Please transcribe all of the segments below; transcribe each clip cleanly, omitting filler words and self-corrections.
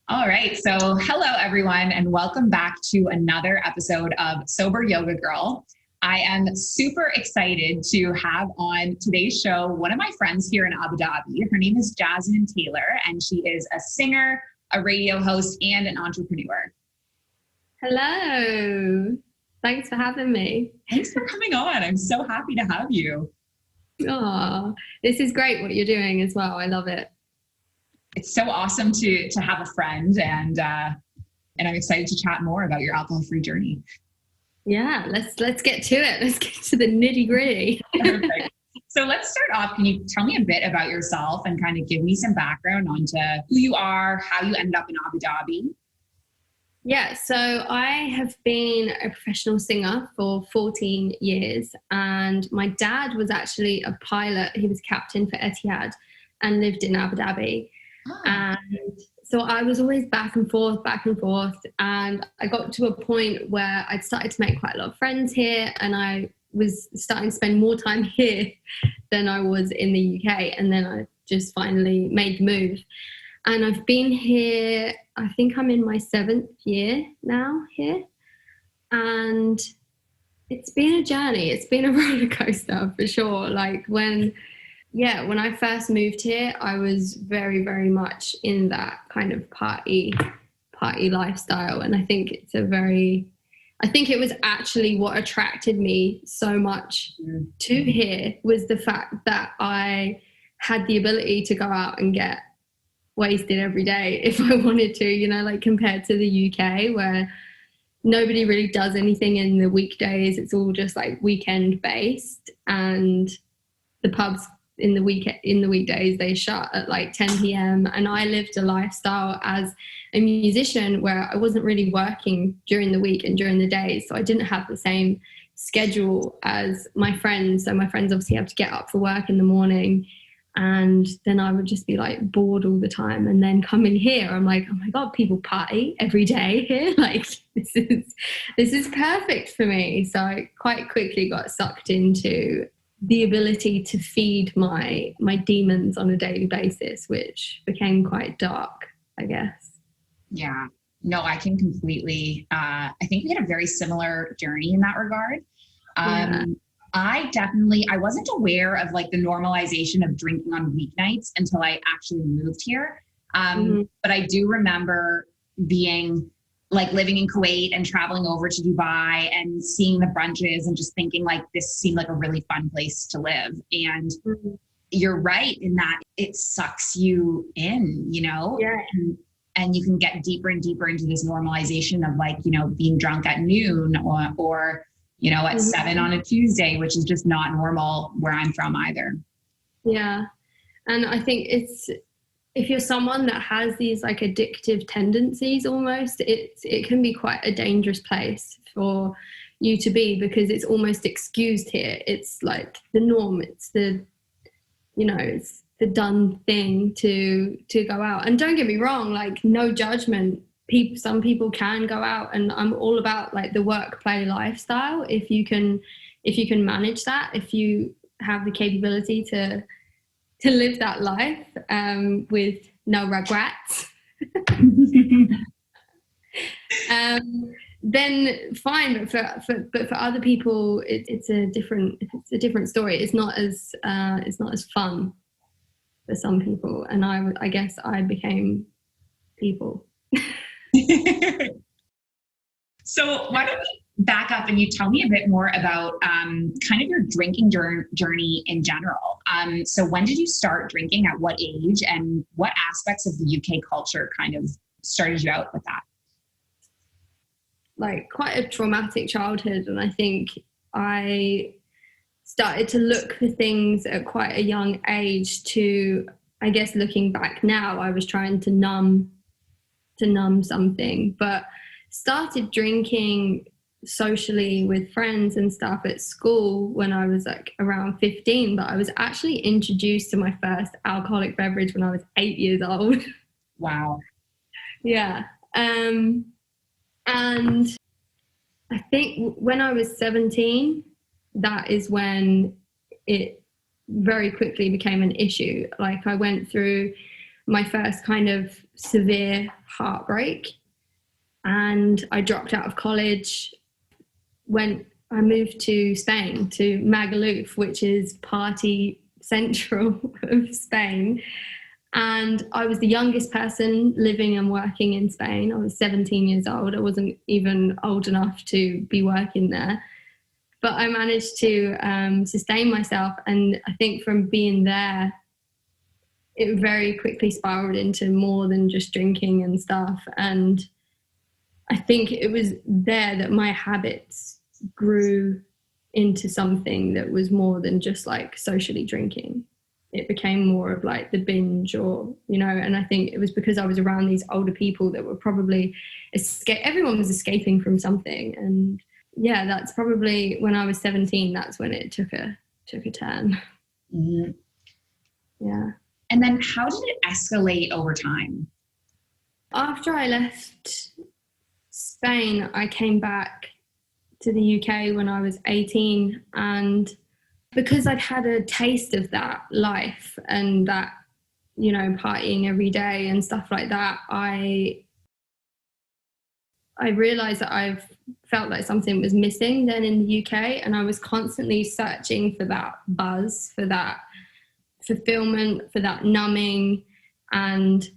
All right. So, hello, everyone, and welcome back to another episode of Sober Yoga Girl. I am super excited to have on today's show one of my friends here in Abu Dhabi. Her name is Jasmine Taylor, and she is a singer, a radio host, and an entrepreneur. Hello. Thanks for having me. Thanks for coming on. I'm so happy to have you. Oh, this is great what you're doing as well. I love it. It's so awesome to have a friend, and I'm excited to chat more about your alcohol-free journey. Yeah, let's get to it. Let's get to the nitty-gritty. Perfect. So let's start off. Can you tell me a bit about yourself and kind of give me some background onto who you are, how you ended up in Abu Dhabi? Yeah, so I have been a professional singer for 14 years, and my dad was actually a pilot. He was captain for Etihad and lived in Abu Dhabi. Oh. And so I was always back and forth. And I got to a point where I'd started to make quite a lot of friends here, and I was starting to spend more time here than I was in the UK. And then I just finally made the move. And I've been here, I think I'm in my 7th year now here. And it's been a journey. It's been a roller coaster for sure. Like when I first moved here, I was very, very much in that kind of party lifestyle. And I think it was actually what attracted me so much to here was the fact that I had the ability to go out and get wasted every day if I wanted to, like compared to the UK where nobody really does anything in the weekdays. It's all just like weekend based, and the pubs in the weekdays they shut at like 10 p.m. and I lived a lifestyle as a musician where I wasn't really working during the week and during the day, so I didn't have the same schedule as my friends. So my friends obviously have to get up for work in the morning, and then I would just be like bored all the time. And then coming here, I'm like, oh my God, people party every day here. Like this is perfect for me. So I quite quickly got sucked into the ability to feed my demons on a daily basis, which became quite dark, I guess. Yeah, no, I can completely, I think we had a very similar journey in that regard. Yeah. I wasn't aware of like the normalization of drinking on weeknights until I actually moved here. But I do remember being like living in Kuwait and traveling over to Dubai and seeing the brunches and just thinking like this seemed like a really fun place to live. And you're right in that it sucks you in, Yeah. And you can get deeper and deeper into this normalization of like, being drunk at noon or at 7 on a Tuesday, which is just not normal where I'm from either. Yeah. And I think if you're someone that has these like addictive tendencies almost, it can be quite a dangerous place for you to be because it's almost excused here. It's like the norm. It's it's the done thing to go out. And don't get me wrong, like no judgment. Some people can go out, and I'm all about like the work play lifestyle. If you can manage that, if you have the capability to live that life with no regrets, then fine. But for other people, it's a different story. It's not as fun for some people, and I guess I became people. So why don't we back up and you tell me a bit more about kind of your drinking journey in general. So when did you start drinking, at what age, and what aspects of the UK culture kind of started you out with that? Like quite a traumatic childhood, and I think I started to look for things at quite a young age to, I guess looking back now, I was trying to numb something, but started drinking socially with friends and stuff at school when I was like around 15, but I was actually introduced to my first alcoholic beverage when I was 8 years old. Wow. Yeah. And I think when I was 17, that is when it very quickly became an issue. Like I went through my first kind of severe heartbreak. And I dropped out of college. I moved to Spain, to Magaluf, which is party central of Spain. And I was the youngest person living and working in Spain. I was 17 years old. I wasn't even old enough to be working there. But I managed to sustain myself. And I think from being there, it very quickly spiraled into more than just drinking and stuff. And I think it was there that my habits grew into something that was more than just like socially drinking. It became more of like the binge, or, you know, and I think it was because I was around these older people that were probably everyone was escaping from something. And yeah, that's probably when I was 17, that's when it took a turn. Mm-hmm. Yeah. And then how did it escalate over time? After I left Spain, I came back to the UK when I was 18, and because I'd had a taste of that life and that, you know, partying every day and stuff like that, I realized that I've felt like something was missing then in the UK, and I was constantly searching for that buzz, for that fulfillment, for that numbing. And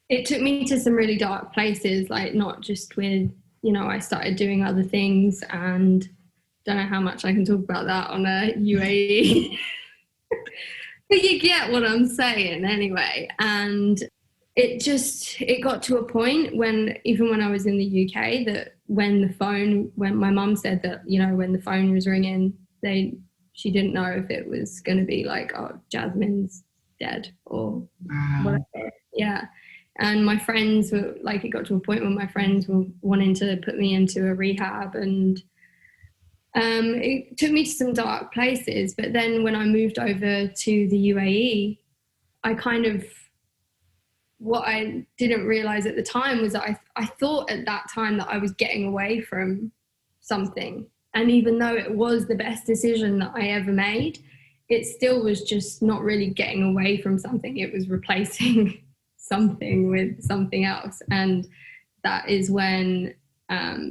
it took me to some really dark places, like not just with, you know, I started doing other things, and don't know how much I can talk about that on a UAE. But you get what I'm saying anyway. And it got to a point when, even when I was in the UK, that when my mum said that, you know, when the phone was ringing, she didn't know if it was going to be like, oh, Jasmine's dead or whatever. Yeah. And my friends were like, it got to a point where my friends were wanting to put me into a rehab, and it took me to some dark places. But then when I moved over to the UAE, what I didn't realize at the time was that I thought at that time that I was getting away from something. And even though it was the best decision that I ever made, it still was just not really getting away from something. It was replacing something with something else. And that is when,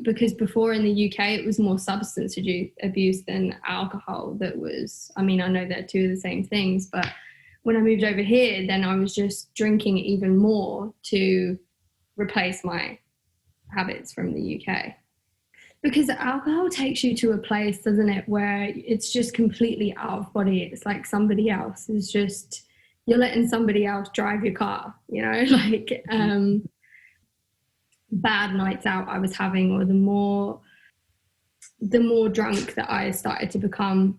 because before in the UK, it was more substance abuse than alcohol. That was, I mean, I know they're two of the same things, but when I moved over here, then I was just drinking even more to replace my habits from the UK. Because alcohol takes you to a place, doesn't it, where it's just completely out of body. It's like somebody else is just, you're letting somebody else drive your car, you know, like bad nights out I was having, or the more drunk that I started to become,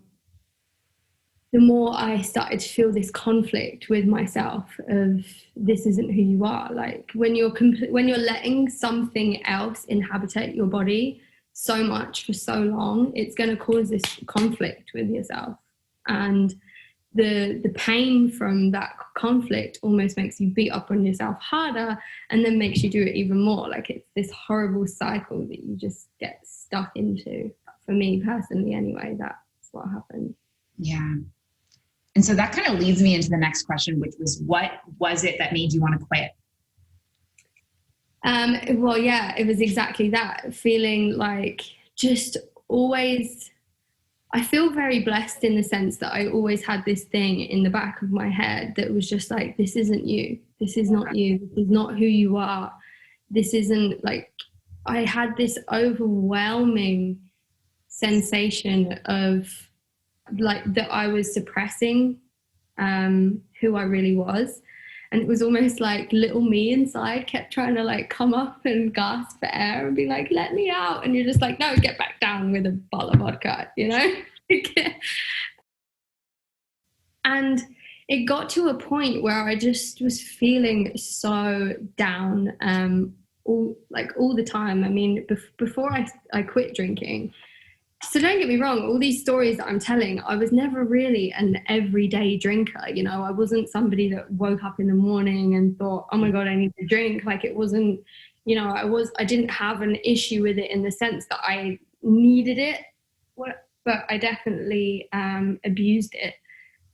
the more I started to feel this conflict with myself of, this isn't who you are. Like when you're letting something else inhabit your body so much for so long, it's going to cause this conflict with yourself. And the pain from that conflict almost makes you beat up on yourself harder, and then makes you do it even more. Like it's this horrible cycle that you just get stuck into. For me personally anyway, that's what happened. Yeah. And so that kind of leads me into the next question, which was, what was it that made you want to quit? Well, yeah, it was exactly that. Feeling like just always, I feel very blessed in the sense that I always had this thing in the back of my head that was just like, this isn't you. This is not you. This is not who you are. This isn't, like, I had this overwhelming sensation of like that I was suppressing who I really was. And it was almost like little me inside kept trying to like come up and gasp for air and be like, let me out. And you're just like, no, get back down with a bottle of vodka, you know? And it got to a point where I just was feeling so down all the time. I mean, before I quit drinking, so don't get me wrong, all these stories that I'm telling, I was never really an everyday drinker. You know, I wasn't somebody that woke up in the morning and thought, oh my God, I need to drink. Like it wasn't, you know, I didn't have an issue with it in the sense that I needed it, but I definitely abused it.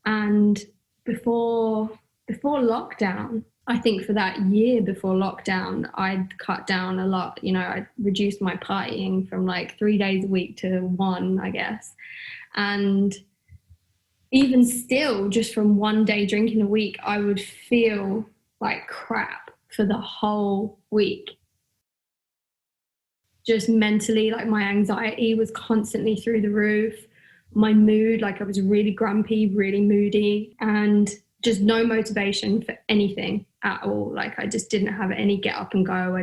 And before lockdown, I think for that year before lockdown, I'd cut down a lot. You know, I reduced my partying from like 3 days a week to one, I guess. And even still, just from 1 day drinking a week, I would feel like crap for the whole week. Just mentally, like my anxiety was constantly through the roof. My mood, like I was really grumpy, really moody, and just no motivation for anything at all. Like I just didn't have any get up and go.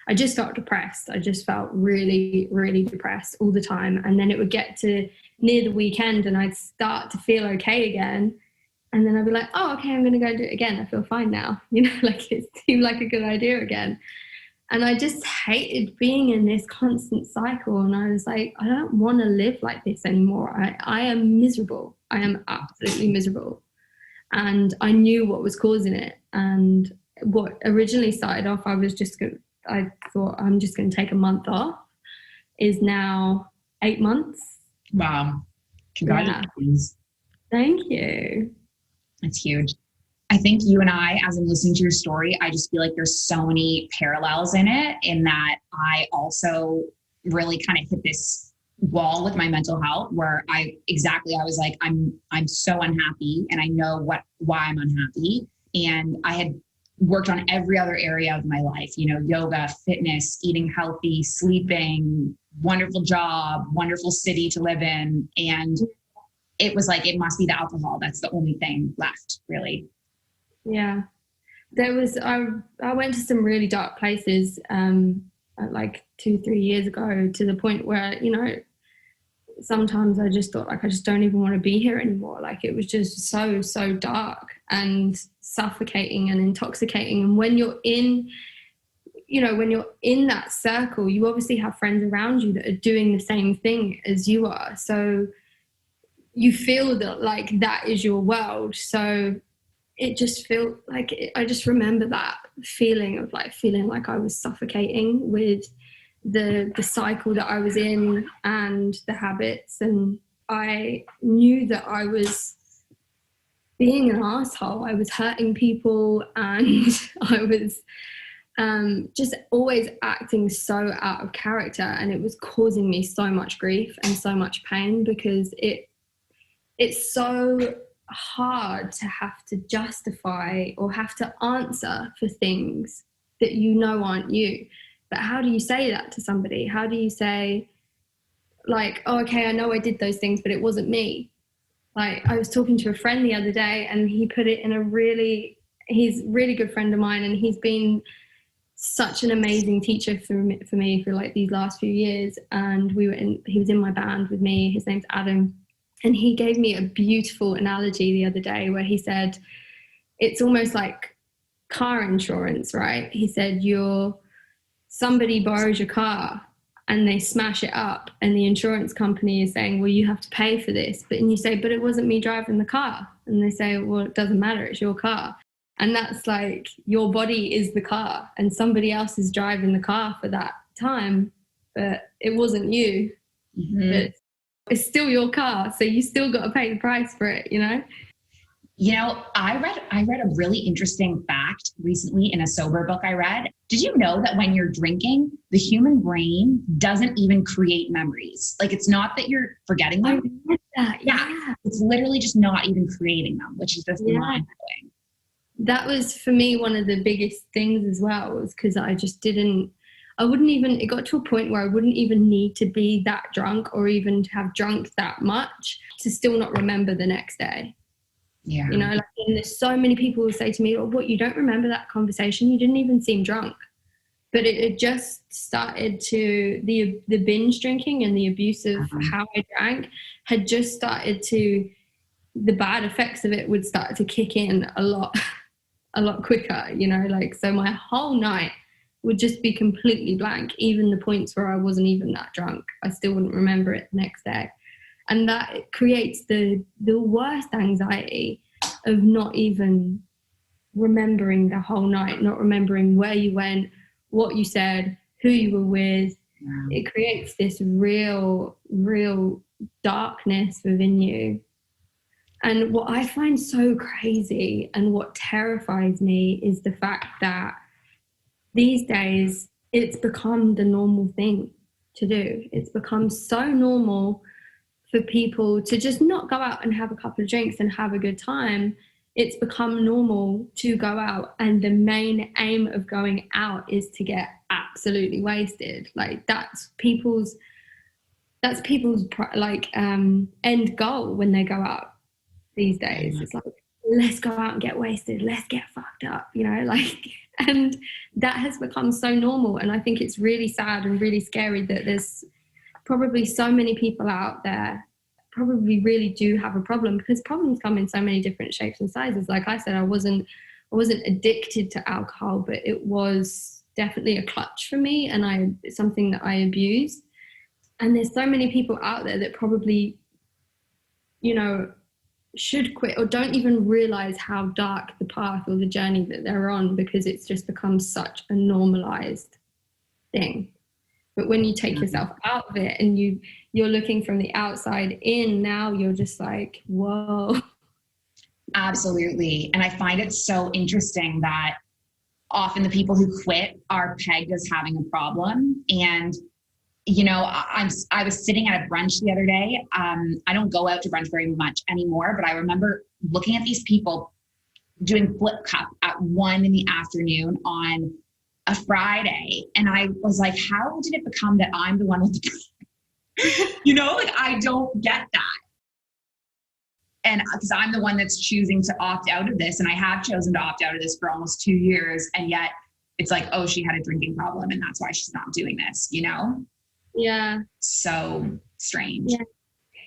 I just felt depressed. I just felt really, really depressed all the time. And then it would get to near the weekend and I'd start to feel okay again. And then I'd be like, oh, okay, I'm going to go do it again. I feel fine now. You know, like it seemed like a good idea again. And I just hated being in this constant cycle. And I was like, I don't want to live like this anymore. I am miserable. I am absolutely miserable. And I knew what was causing it. And what originally started off, I thought I'm just going to take a month off, is now 8 months. Wow. Congratulations. Yeah. Thank you. It's huge. I think you and I, as I'm listening to your story, I just feel like there's so many parallels in it, in that I also really kind of hit this wall with my mental health where I was like, I'm so unhappy and I know why I'm unhappy. And I had worked on every other area of my life, you know, yoga, fitness, eating healthy, sleeping, wonderful job, wonderful city to live in. And it was like, it must be the alcohol. That's the only thing left, really. Yeah. I went to some really dark places like 2-3 years ago, to the point where, you know, sometimes I just thought like, I just don't even want to be here anymore. Like it was just so dark and suffocating and intoxicating. And when you're in that circle, you obviously have friends around you that are doing the same thing as you are. So you feel that like that is your world. So it just felt like, I just remember that feeling of like feeling like I was suffocating with the cycle that I was in and the habits. And I knew that I was being an asshole. I was hurting people, and I was just always acting so out of character, and it was causing me so much grief and so much pain, because it's so hard to have to justify or have to answer for things that you know aren't you. But how do you say that to somebody? How do you say, like, oh, okay, I know I did those things, but it wasn't me. Like, I was talking to a friend the other day, and he put it in he's a really good friend of mine, and he's been such an amazing teacher for me for like these last few years. And he was in my band with me. His name's Adam. And he gave me a beautiful analogy the other day where he said, it's almost like car insurance, right? He said, somebody borrows your car and they smash it up, and the insurance company is saying, well, you have to pay for this. But you say, but it wasn't me driving the car. And they say, well, it doesn't matter, it's your car. And that's like, your body is the car, and somebody else is driving the car for that time, but it wasn't you. Mm-hmm. But it's still your car, so you still got to pay the price for it, you know? You know, I read a really interesting fact recently in a sober book I read. Did you know that when you're drinking, the human brain doesn't even create memories? Like, it's not that you're forgetting them. I read that, yeah. It's literally just not even creating them, which is just mind-blowing. That was, for me, one of the biggest things as well, was because I just it got to a point where I wouldn't even need to be that drunk or even to have drunk that much to still not remember the next day. Yeah. You know, like, and there's so many people who say to me, oh, what, you don't remember that conversation? You didn't even seem drunk. But it just started to, the binge drinking and the abuse of how I drank had just started to, the bad effects of it would start to kick in a lot quicker, you know, like, so my whole night would just be completely blank. Even the points where I wasn't even that drunk, I still wouldn't remember it the next day. And that creates the worst anxiety of not even remembering the whole night, not remembering where you went, what you said, who you were with. Yeah. It creates this real darkness within you. And what I find so crazy and what terrifies me is the fact that these days it's become the normal thing to do. It's become so normal for people to just not go out and have a couple of drinks and have a good time. It's become normal to go out, and the main aim of going out is to get absolutely wasted. Like that's people's like end goal when they go out these days. It's like, let's go out and get wasted, let's get fucked up, you know, like, and that has become so normal. And I think it's really sad and really scary that there's probably so many people out there probably really do have a problem, because problems come in so many different shapes and sizes. Like I said, I wasn't addicted to alcohol, but it was definitely a clutch for me, and it's something that I abused. And there's so many people out there that probably, you know, should quit or don't even realize how dark the path or the journey that they're on, because it's just become such a normalized thing. But when you take yourself out of it and you're looking from the outside in, now you're just like, whoa. Absolutely. And I find it so interesting that often the people who quit are pegged as having a problem. And, you know, I was sitting at a brunch the other day. I don't go out to brunch very much anymore, but I remember looking at these people doing flip cup at 1 p.m. on a Friday. And I was like, how did it become that I'm the one with the, you know, like I don't get that. And because I'm the one that's choosing to opt out of this, and I have chosen to opt out of this for almost 2 years. And yet it's like, oh, she had a drinking problem and that's why she's not doing this, you know? Yeah. So strange. Yeah.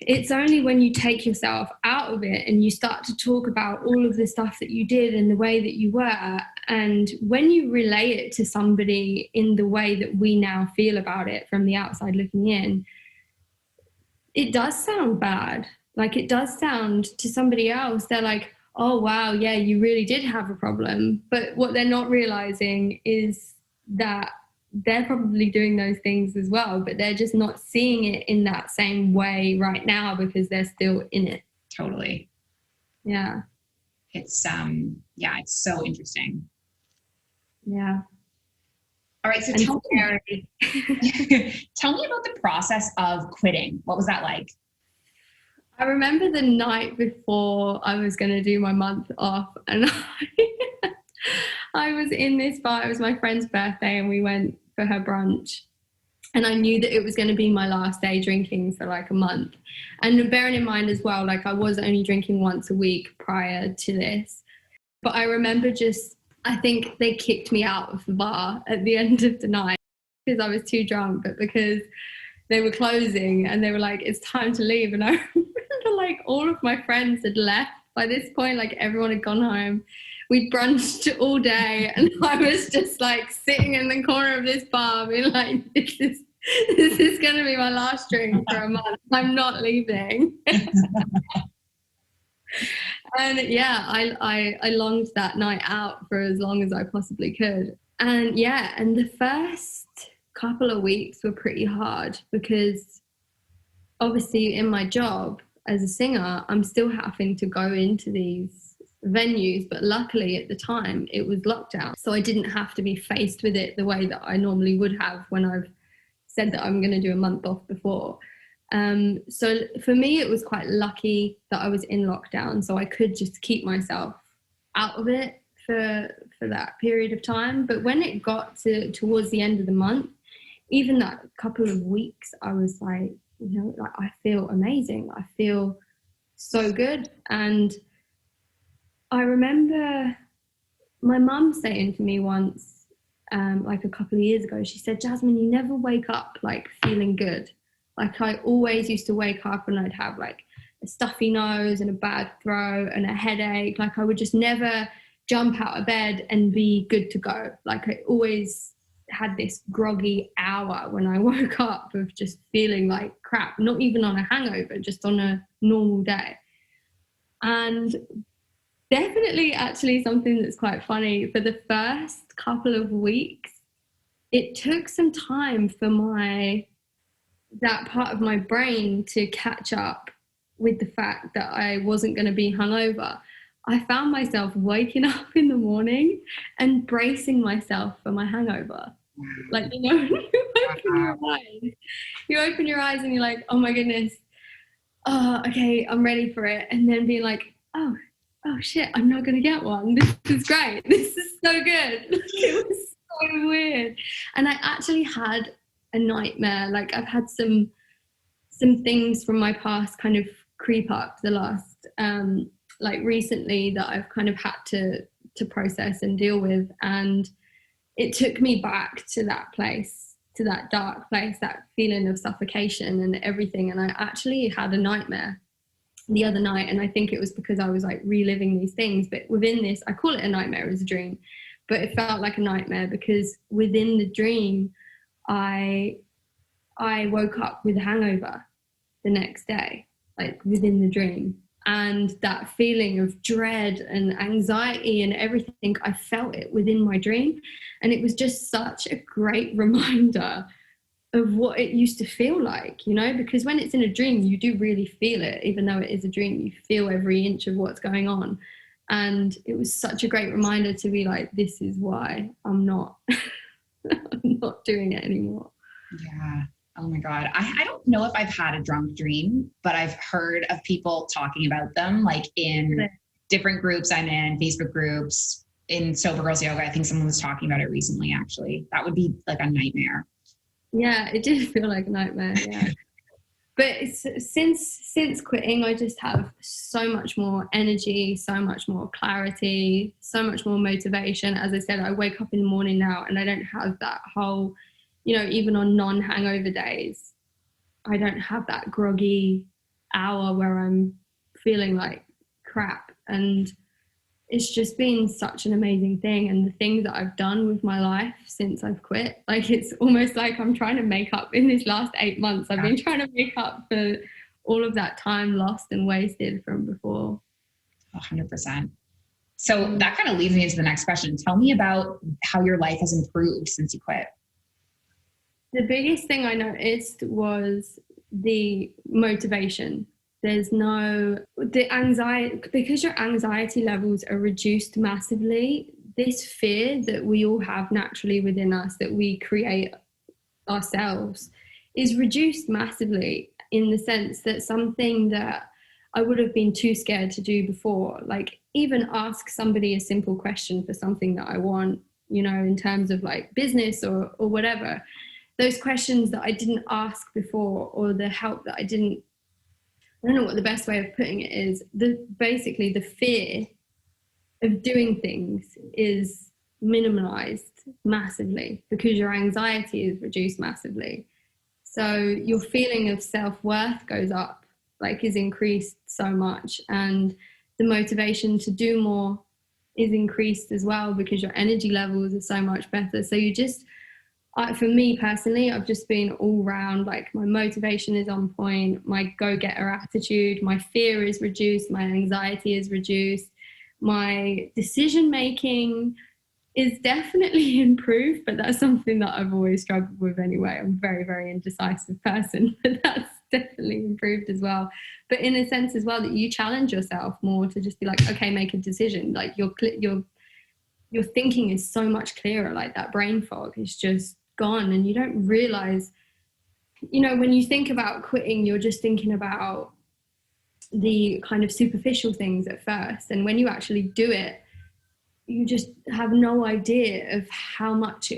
It's only when you take yourself out of it and you start to talk about all of the stuff that you did and the way that you were, and when you relay it to somebody in the way that we now feel about it from the outside looking in, it does sound bad. Like it does sound to somebody else, they're like, oh wow, yeah, you really did have a problem. But what they're not realizing is that they're probably doing those things as well, but they're just not seeing it in that same way right now because they're still in it. Totally. Yeah. It's it's so interesting. Yeah. All right. So tell me about the process of quitting. What was that like? I remember the night before I was going to do my month off, and I was in this bar. It was my friend's birthday and we went for her brunch, and I knew that it was going to be my last day drinking for like a month. And bearing in mind as well, like I was only drinking once a week prior to this, but I remember I think they kicked me out of the bar at the end of the night because I was too drunk, but because they were closing and they were like, it's time to leave. And I remember like all of my friends had left by this point, like everyone had gone home. We'd brunched all day and I was just like sitting in the corner of this bar being like, this is going to be my last drink for a month. I'm not leaving. And yeah, I longed that night out for as long as I possibly could. And yeah, and the first couple of weeks were pretty hard because obviously in my job as a singer, I'm still having to go into these venues, but luckily at the time it was lockdown, so I didn't have to be faced with it the way that I normally would have when I've said that I'm going to do a month off before. So for me it was quite lucky that I was in lockdown, so I could just keep myself out of it for that period of time. But when it got towards the end of the month, even that couple of weeks, I was like, you know, like I feel amazing, I feel so good. And I remember my mum saying to me once, like a couple of years ago, she said, Jasmine, you never wake up like feeling good. Like I always used to wake up and I'd have like a stuffy nose and a bad throat and a headache. Like I would just never jump out of bed and be good to go. Like I always had this groggy hour when I woke up of just feeling like crap, not even on a hangover, just on a normal day. And definitely actually something that's quite funny, for the first couple of weeks, it took some time for that part of my brain to catch up with the fact that I wasn't going to be hungover, I found myself waking up in the morning and bracing myself for my hangover. Like, you know, you open your eyes and you're like, oh my goodness, oh, okay, I'm ready for it. And then being like, oh shit, I'm not going to get one. This is great. This is so good. It was so weird. And I actually had a nightmare. Like, I've had some things from my past kind of creep up the last, like recently, that I've kind of had to process and deal with. And it took me back to that place, to that dark place, that feeling of suffocation and everything. And I actually had a nightmare the other night, and I think it was because I was like reliving these things. But within this, I call it a nightmare, as a dream, but it felt like a nightmare because within the dream, I woke up with a hangover the next day, like within the dream. And that feeling of dread and anxiety and everything, I felt it within my dream. And it was just such a great reminder of what it used to feel like, you know, because when it's in a dream, you do really feel it. Even though it is a dream, you feel every inch of what's going on. And it was such a great reminder to be like, this is why I'm not, I'm not doing it anymore. Yeah. Oh my God. I don't know if I've had a drunk dream, but I've heard of people talking about them, like in different groups I'm in, Facebook groups, in Sober Girls Yoga. I think someone was talking about it recently, actually. That would be like a nightmare. Yeah, it did feel like a nightmare. Yeah. But since quitting, I just have so much more energy, so much more clarity, so much more motivation. As I said, I wake up in the morning now and I don't have that whole, you know, even on non-hangover days, I don't have that groggy hour where I'm feeling like crap. And it's just been such an amazing thing. And the things that I've done with my life since I've quit, like, it's almost like I'm trying to make up in this last 8 months. I've been trying to make up for all of that time lost and wasted from before. 100%. So that kind of leads me into the next question. Tell me about how your life has improved since you quit. The biggest thing I noticed was the motivation. There's the anxiety, because your anxiety levels are reduced massively. This fear that we all have naturally within us, that we create ourselves, is reduced massively, in the sense that something that I would have been too scared to do before, like even ask somebody a simple question for something that I want, you know, in terms of like business or whatever, those questions that I didn't ask before, or the help that I don't know what the best way of putting it is. Basically the fear of doing things is minimized massively because your anxiety is reduced massively. So your feeling of self-worth goes up, like is increased so much, and the motivation to do more is increased as well because your energy levels are so much better. So you just, for me personally, I've just been all round, like my motivation is on point, my go-getter attitude, my fear is reduced, my anxiety is reduced, my decision-making is definitely improved, but that's something that I've always struggled with anyway. I'm a very, very indecisive person, but that's definitely improved as well. But in a sense as well, that you challenge yourself more to just be like, okay, make a decision. Like your thinking is so much clearer, like that brain fog is just gone, and you don't realize, you know, when you think about quitting, you're just thinking about the kind of superficial things at first, and when you actually do it, you just have no idea of how much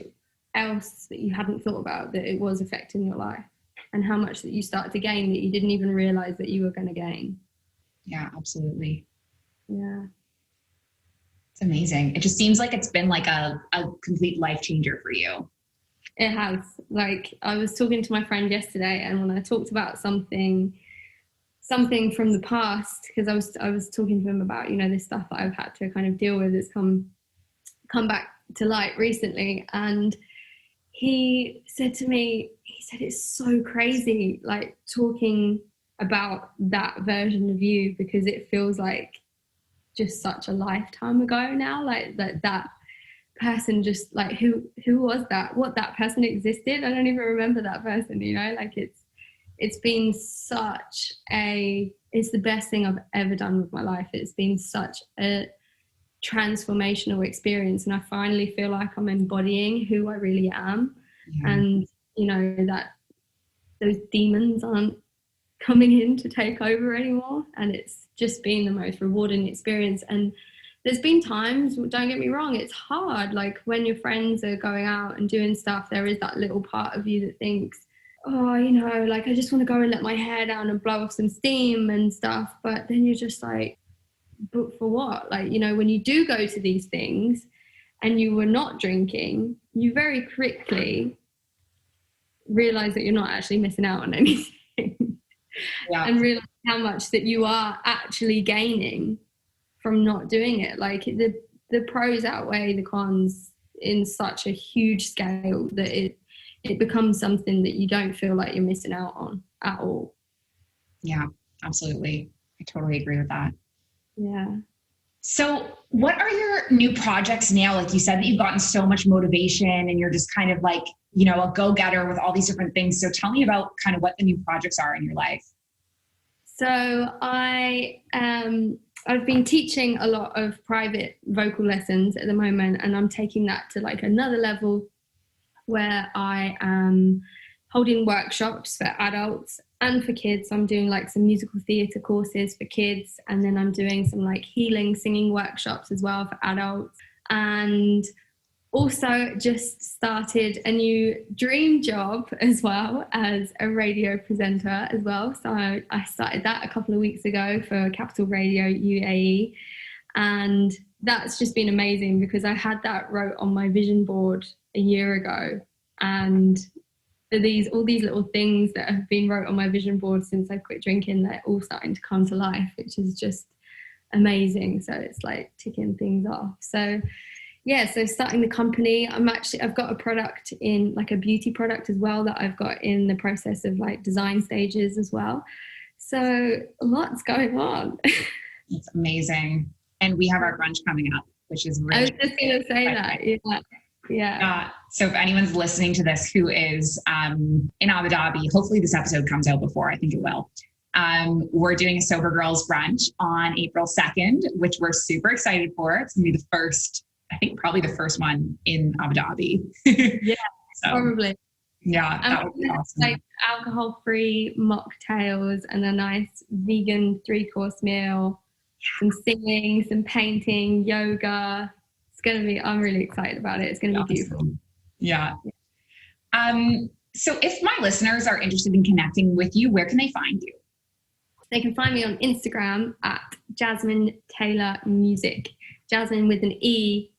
else that you hadn't thought about that it was affecting your life, and how much that you start to gain that you didn't even realize that you were going to gain. Yeah, absolutely. Yeah. It's amazing. It just seems like it's been like a complete life changer for you. It has. Like, I was talking to my friend yesterday, and when I talked about something from the past, because I was talking to him about, you know, this stuff that I've had to kind of deal with, it's come back to light recently, and he said to me, it's so crazy, like, talking about that version of you, because it feels like just such a lifetime ago now, like that person, just like who was that, what that person existed, I don't even remember that person, you know, like it's it's been it's the best thing I've ever done with my life. It's been such a transformational experience, and I finally feel like I'm embodying who I really am. Yeah. And that those demons aren't coming in to take over anymore, and it's just been the most rewarding experience. And there's been times, don't get me wrong, it's hard, like when your friends are going out and doing stuff, there is that little part of you that thinks, oh, like I just want to go and let my hair down and blow off some steam and stuff. But then you're just like, but for what? Like, when you do go to these things and you were not drinking, you very quickly realize that you're not actually missing out on anything. Yeah. And realize how much that you are actually gaining from not doing it. Like the pros outweigh the cons in such a huge scale that it becomes something that you don't feel like you're missing out on at all. Yeah, absolutely. I totally agree with that. Yeah. So what are your new projects now? Like you said that you've gotten so much motivation and you're just kind of like, a go-getter with all these different things. So tell me about kind of what the new projects are in your life. So I've been teaching a lot of private vocal lessons at the moment, and I'm taking that to like another level where I am holding workshops for adults and for kids. I'm doing like some musical theatre courses for kids, and then I'm doing some like healing singing workshops as well for adults. And also just started a new dream job as well as a radio presenter as well. So I started that a couple of weeks ago for Capital Radio UAE. And that's just been amazing because I had that wrote on my vision board a year ago. And all these little things that have been wrote on my vision board since I quit drinking, they're all starting to come to life, which is just amazing. So it's like ticking things off. So yeah, so starting the company, I've got a product in, like a beauty product as well, that I've got in the process of like design stages as well. So lots going on. It's amazing. And we have our brunch coming up, which is really, I was just going to say that. Yeah. So if anyone's listening to this who is in Abu Dhabi, hopefully this episode comes out before, I think it will. We're doing a Sober Girls brunch on April 2nd, which we're super excited for. It's going to be probably the first one in Abu Dhabi. Yeah, so, probably. Yeah, that would be awesome. Like alcohol-free mocktails and a nice vegan 3-course meal, some singing, some painting, yoga. I'm really excited about it. It's going to be beautiful. Yeah. So if my listeners are interested in connecting with you, where can they find you? They can find me on Instagram at Jasmine Taylor Music. Jasmine with an E,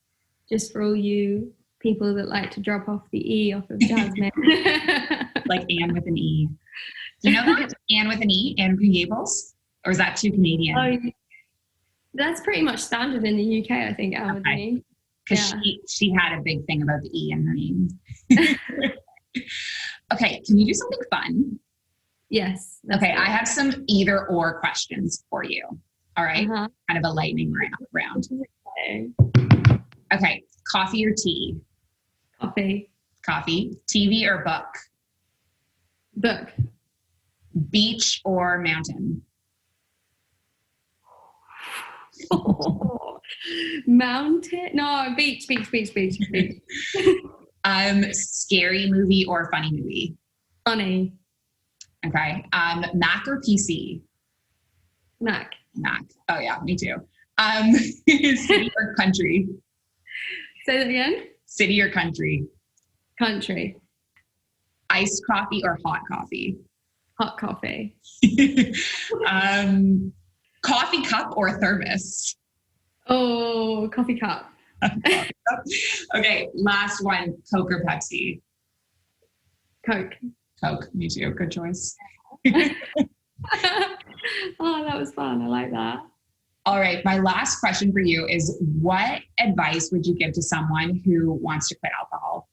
just for all you people that like to drop off the E off of Jasmine. Like Anne with an E. Do you know that? Anne with an E, Anne Gables? Or is that too Canadian? Oh, that's pretty much standard in the UK, I think, Anne with an E. Because she had a big thing about the E in her name. Okay, can you do something fun? Yes. Okay, I have some either or questions for you. All right? Uh-huh. Kind of a lightning round. Okay, coffee or tea? Coffee. Coffee. TV or book? Book. Beach or mountain? Oh, mountain? No, beach. Scary movie or funny movie? Funny. Okay. Mac or PC? Mac. Oh yeah, me too. City or country? Say that again? City or country? Country. Iced coffee or hot coffee? Hot coffee. Coffee cup or thermos? Oh, coffee cup. Okay, last one. Coke or Pepsi? Coke. Me too. Good choice. Oh, that was fun. I like that. All right. My last question for you is, what advice would you give to someone who wants to quit alcohol?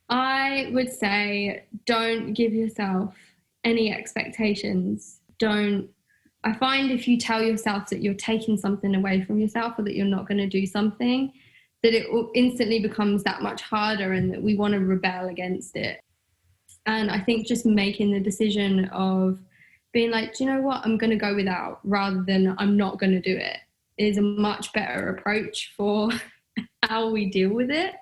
I would say don't give yourself any expectations. I find if you tell yourself that you're taking something away from yourself or that you're not going to do something, that it instantly becomes that much harder and that we want to rebel against it. And I think just making the decision of being like, do you know what, I'm going to go without rather than I'm not going to do it is a much better approach for how we deal with it.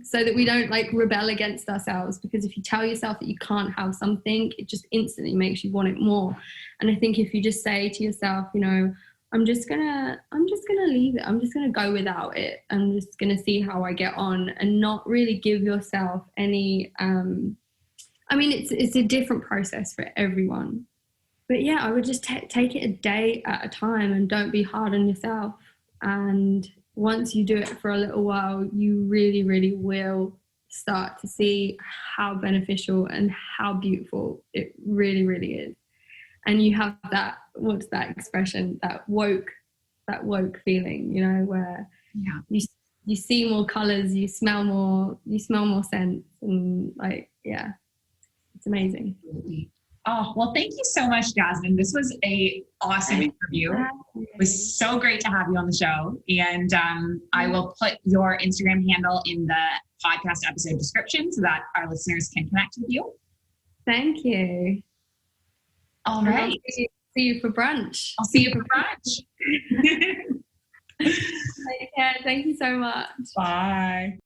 So that we don't like rebel against ourselves, because if you tell yourself that you can't have something, it just instantly makes you want it more. And I think if you just say to yourself, you know, I'm just gonna leave it, I'm just gonna go without it, I'm just gonna see how I get on, and not really give yourself any I mean, it's a different process for everyone, but yeah, I would just take it a day at a time and don't be hard on yourself. And once you do it for a little while, you really, really will start to see how beneficial and how beautiful it really, really is. And you have that, what's that expression, that woke feeling, you know, where you see more colors, you smell more scents, and like, yeah, it's amazing. Absolutely. Oh, well, thank you so much, Jasmine. This was a awesome interview. It was so great to have you on the show. And I will put your Instagram handle in the podcast episode description so that our listeners can connect with you. Thank you. All right. See you for brunch. I'll see you for brunch. Take care. Thank you so much. Bye.